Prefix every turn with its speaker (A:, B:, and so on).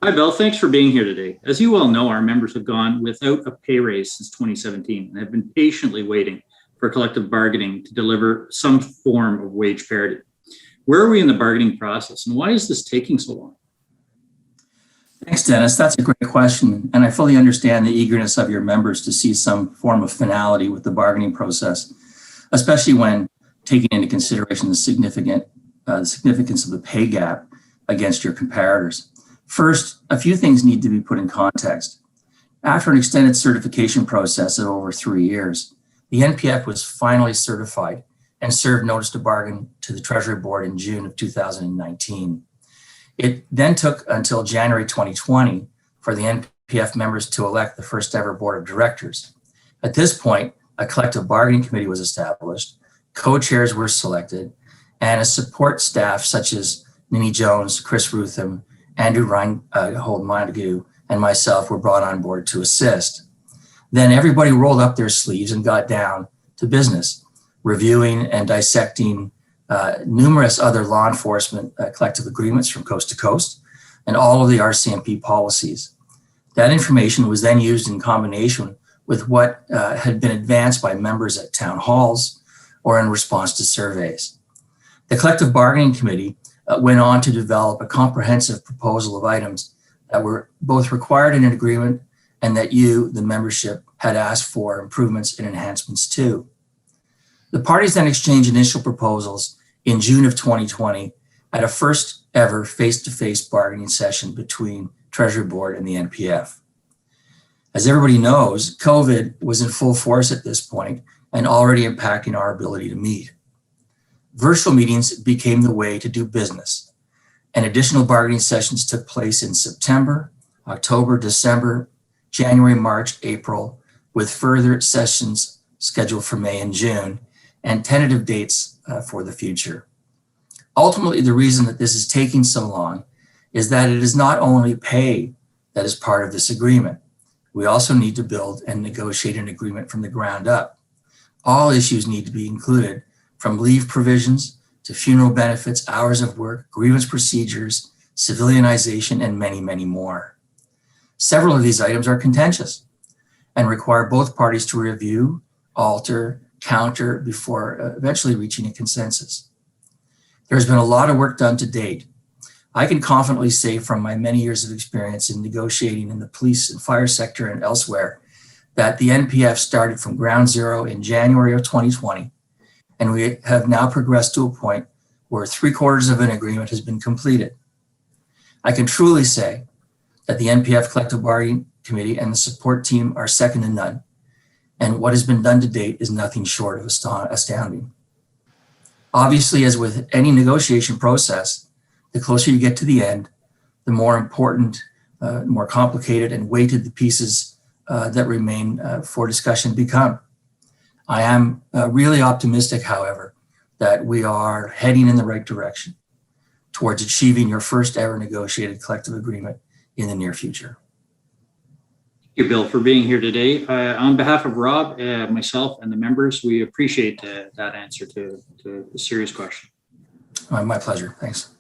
A: Hi, Bill. Thanks for being here today. As you well know, our members have gone without a pay raise since 2017 and have been patiently waiting for collective bargaining to deliver some form of wage parity. Where are we in the bargaining process, and why is this taking so long?
B: Thanks, Dennis. That's a great question, and I fully understand the eagerness of your members to see some form of finality with the bargaining process, especially when taking into consideration the significance of the pay gap against your comparators. First, a few things need to be put in context. After an extended certification process of over 3 years, the NPF was finally certified and served notice to bargain to the Treasury Board in June of 2019. It then took until January 2020 for the NPF members to elect the first ever board of directors. At this point, a collective bargaining committee was established, co-chairs were selected, and a support staff such as Nini Jones, Chris Rutham, Andrew Reinhold Montague, and myself were brought on board to assist. Then everybody rolled up their sleeves and got down to business, reviewing and dissecting numerous other law enforcement collective agreements from coast to coast and all of the RCMP policies. That information was then used in combination with what had been advanced by members at town halls or in response to surveys. The collective bargaining committee went on to develop a comprehensive proposal of items that were both required in an agreement and that you, the membership, had asked for improvements and enhancements to. The parties then exchanged initial proposals in June of 2020 at a first ever face-to-face bargaining session between Treasury Board and the NPF. As everybody knows, COVID was in full force at this point and already impacting our ability to meet. Virtual meetings became the way to do business, and additional bargaining sessions took place in September, October, December, January, March, April, with further sessions scheduled for May and June, and tentative dates for the future. Ultimately, the reason that this is taking so long is that it is not only pay that is part of this agreement. We also need to build and negotiate an agreement from the ground up. All issues need to be included, from leave provisions to funeral benefits, hours of work, grievance procedures, civilianization, and many, many more. Several of these items are contentious and require both parties to review, alter, counter before eventually reaching a consensus. There's been a lot of work done to date. I can confidently say from my many years of experience in negotiating in the police and fire sector and elsewhere that the NPF started from ground zero in January of 2020, and we have now progressed to a point where 3/4 of an agreement has been completed. I can truly say that the NPF Collective Bargaining Committee and the support team are second to none, and what has been done to date is nothing short of astounding. Obviously, as with any negotiation process, the closer you get to the end, the more important, more complicated and weighted the pieces that remain for discussion become. I am really optimistic, however, that we are heading in the right direction towards achieving your first ever negotiated collective agreement in the near future.
A: Thank you, Bill, for being here today. On behalf of Rob, myself, and the members, we appreciate that answer to the serious question.
B: My pleasure. Thanks.